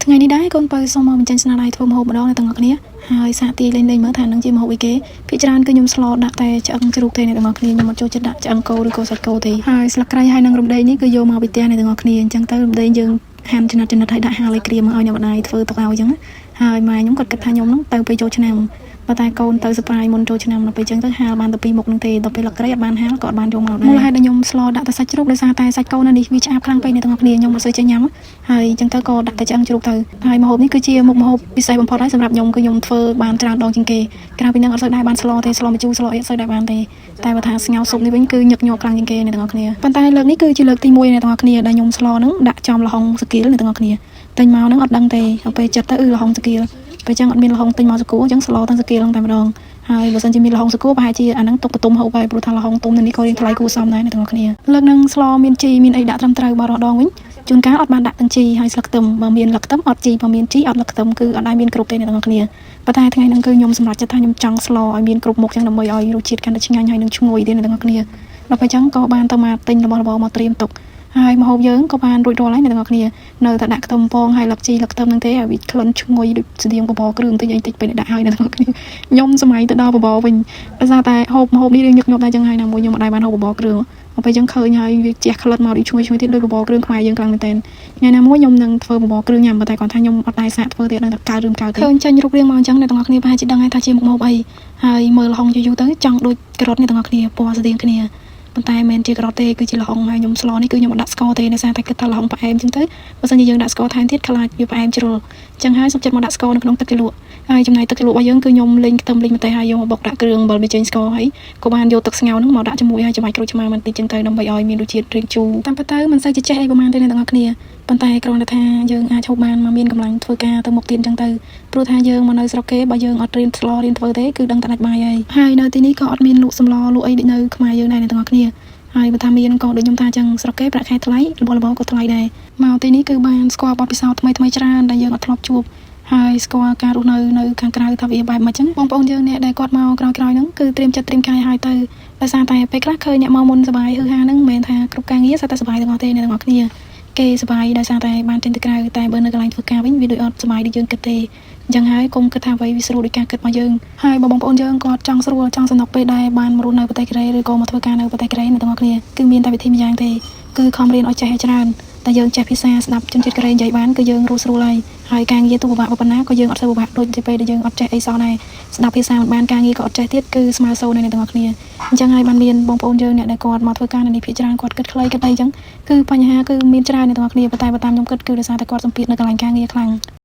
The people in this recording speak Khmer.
ថ្ងៃនេះដែរកូនបើសូមមកបញ្ចេញស្នាដៃធ្វើម្ហូបម្ដងទាំងអស់គ្នាហើយសាកទីលេងមើលថានឹងជាម្ហូបអីគេភាគច្រើនគឺខ្ញុំស្លដាក់តែឆ្អឹងជ្រូកទេអ្នកទាំងអស់គ្នាខ្ញុំអត់ចូលចិត្តដាក់ឆ្អឹងគោឬក៏សាច់គោទេហើយស្លឹកគ្រៃហើយនឹងរំដេងនេះគឺយកមកពីផ្ទះអ្នកទាំងអស់គ្នាអញ្ចឹងទៅរំដេងយើងហាន់ចំណិតឲ្យដាក់ហាលឲ្យក្រៀមឲ្យអ្នកម្ដាយធ្វើទុកឲ្យអញ្ចឹងហើយម៉ែខ្ញុំគាត់គិតថាខ្ញុំនឹងទៅពេលចូលឆ្នាំប៉ុន្តែកូនទៅសប្រាយមុនចូលឆ្នាំដល់ពេលអញ្ចឹងទៅហាលបានតែពីមុខនឹងទេដល់ពេលលក្ខរីអត់បានហាលក៏អត់បានយកមកដែរមូលហេតុដែលខ្ញុំស្លដាក់តែសាច់ជ្រូកដោយសារតែសាច់គោនៅនេះវាឆ្អាបខ្លាំងពេកអ្នកទាំងអស់គ្នាខ្ញុំមិនសូវចេះញ៉ាំហើយអញ្ចឹងទៅក៏ដាក់តែឆ្អឹងជ្រូកទៅហើយម្ហូបនេះគឺជាមុខម្ហូបពិសេសបំផុតហើយសម្រាប់ខ្ញុំគឺខ្ញុំធ្វើបានច្រើនដងជាងគេក្រៅពីនឹងអត់សូវដែរបានស្លទេស្លម្ជូរស្លអីអត់សូវដែរបានទេតែបើថាស្ងោរស៊ុបនេះវិញគឺញឹកញាប់ខ្លាំងជាងគេអ្នកទាំងអស់គ្នាប៉ុន្តែលើកនេះគឺជាលើកទី1អ្នកទាំងអស់គ្នាដែលខ្ញុំស្លនឹងដាក់ចំល្ហុងសាគីលអ្នកទាំងអស់គ្នាទិញមកនឹងអត់ដឹងទេដល់ពេលចិត្តទៅល្ហុងសាគីលពេលចឹងអត់មានល្ហុងទិញមកសាគូអញ្ចឹងស្លទាំងសាគីលតែម្ដងហើយបើសិនជាមានល្ហុងសាគូប្រហែលជាអាហ្នឹងទុកកតុំហូបហើយព្រោះថាល្ហុងទុំនេះក៏រៀងថ្លៃគួរសមដែរអ្នកទាំងអស់គ្នាលើកនឹងស្លមានជីមានអីដាក់ត្រឹមត្រូវបរោះដងវិញជួនកាលអត់បានដាក់ទាំងជីហើយស្លឹកខ្ទឹមបើមានស្លឹកខ្ទឹមអត់ជីបើមានជីអត់ស្លឹកខ្ទឹមគឺអត់ដែរមានគ្រប់ទេអ្នកទាំងអស់គ្នាប៉ុន្តែថ្ងៃហ្នឹងគឺខ្ញុំសម្រេចចិត្តថាខ្ញុំចង់ស្លឲ្យមានគ្រប់មុខចឹងដើម្បីឲ្យរសជាតិកាន់តែឆ្ងាញ់ហើយនឹងឈ្ងុយទេអ្នកទាំងអស់គ្នាដល់ពេលចឹងក៏បានទៅមកទិញរបស់របរមកត្រៀមទុកហើយម្ហូបយើងក៏បានរួចរាល់ហើយអ្នកទាំងអស់គ្នានៅតែដាក់ខ្ទឹមពងហើយលឹកជីលឹកខ្ទឹមហ្នឹងទេឲ្យវាក្លិនឈ្ងុយដូចស្តៀងបបរគ្រឿងតិចអីតិចពេលដាក់ហើយអ្នកទាំងអស់គ្នាខ្ញុំសម័យទៅដល់បបរវិញដោយសារតែហូបម្ហូបនេះរៀងញឹកញាប់ដែរចឹងហើយណាមួយខ្ញុំអត់ដែរបានហូបបបរគ្រឿងដល់ពេលចឹងឃើញហើយវាជះក្លិនមកដូចឈ្ងុយទៀតដូចបបរគ្រឿងខ្មែរយើងខ្លាំងមែនតើថ្ងៃណាមួយខ្ញុំនឹងធ្វើបបរគ្រឿងញ៉ាំប៉ុន្តែគាត់ថាខ្ញុំអត់ដែរសាកធ្វើទេអត់ដឹងថាកើតឬមិនកើតទេឃើញចាញ់រូបរាងមកអញ្ចឹងអ្នកទាំងអស់គ្នាប្រហែលជាដឹងហើយថាជាមុខម្ហូបអីហើយមើលល្ហុងយូរទៅចង់ដូចការ៉ុតអ្នកទាំងអស់គ្នាពណ៌ស្តៀងគ្នាប៉ុន្តែមិនជាការ៉ុតទេគឺជាល្ហុងហើយខ្ញុំស្លនេះគឺខ្ញុំអត់ដាក់ស្ករទេដោយសារតែគិតថាល្ហុងផ្អែមអញ្ចឹងទៅបើសិនជាយើងដាក់ស្ករថែមទៀតខ្លាចវាផ្អែមជ្រុលអញ្ចឹងហើយសុំចិត្តមកដាក់ស្ករនៅក្នុងទឹកជ្រលក់ហើយចំណែកទឹកជ្រលក់របស់យើងគឺខ្ញុំលេងខ្ទឹមលេងម្ទេសហើយយកមកបុកដាក់គ្រឿងអំបិលវាចេញស្ករហើយក៏បានយកទឹកស្ងោរហ្នឹងមកដាក់ជាមួយហើយចាំបាច់ក្រូចឆ្មាបន្តិចអញ្ចឹងទៅដើម្បីឲ្យមានរសជាតិរៀងជូរតាមពិតទៅមិនសូវចេះអីប្រហែលទេអ្នកទាំងអស់គ្នាប៉ុន្តែគ្រាន់តែថាយើងអាចហូបបានមកមានកម្លាំងធ្វើការទៅមុខទៀតអញ្ចឹងទៅព្រោះថាយើងមកនៅស្រុកគេបើយើងអត់រៀនស្លរៀនធ្វើទេគឺដឹងតែដាច់បាយហើយនៅទីនេះក៏អត់មានលក់សម្លលក់អីដូចនៅខ្មែរយើងដែរអ្នកទាំងអស់គ្នាហើយបើថាមានក៏ដូចខ្ញុំថាអញ្ចឹងស្រុកគេប្រាក់ខែថ្លៃរបស់ក៏ថ្លៃដែរមកទីនេះគឺបានស្គាល់បទពិសោធន៍ថ្មីច្រើនដែលយើងអត់ធ្លាប់ជួបហើយស្គាល់ការរស់នៅខាងក្រៅថាវាបែបម៉េចចឹងបងប្អូនយើងអ្នកដែលគាត់មកក្រោយហ្នឹងគឺត្រៀមចិត្តត្រៀមកាយហើយទៅដោយសារតែពេលខ្លះឃើញអ្នកមកមុនសบายហឺហាហ្នឹងមិនមែនថាគ្រប់ការងារសតែសบายទាំងអស់ទេអ្នកទាំងអស់គ្នាគេសบายដោយសារតែបានចេញទៅក្រៅតែបើនៅកន្លែងធ្វើការវិញវាដូចអត់សบายដូចយើងគិតទេអញ្ចឹងហើយកុំគិតថាអ្វីវាស្រួលដូចការគិតរបស់យើងហើយបើបងប្អូនយើងគាត់ចង់ស្រួលចង់សំណុកពេលដែរបានមករស់នៅប្រទេសកូរ៉េឬក៏មកធ្វើការនៅប្រទេសកូរ៉េអ្នកទាំងអស់គ្នាគឺមានតែវិធីម្យ៉ាងទេគឺខំរៀនឲ្យចេះឲ្យច្រើនតែយើងចេះភាសាស្ដាប់ជនជាតិកូរ៉េនិយាយបានគឺយើងរស់ស្រួលហើយការងារទូពិបាកប៉ុណ្ណាក៏យើងអត់សូវពិបាកដូចទៅពេលដែលយើងអត់ចេះអីសោះដែរស្ដាប់ភាសាមិនបានការងារក៏អត់ចេះទៀតគឺស្មើសូន្យអ្នកទាំងអស់គ្នាអញ្ចឹងហើយបានមានបងប្អូនយើងអ្នកដែលគាត់មកធ្វើការនៅនេះភាគច្រើនគាត់គិតខ្លីគិតអីអញ្ចឹងគឺបញ្ហាគឺមានច្រើនអ្នកទាំងអស់គ្នាប៉ុន្តែបើតាមខ្ញុំគិតគឺដោយសារតែគាត់សម្ពាធនៅកន្លែងការងារខ្លាំង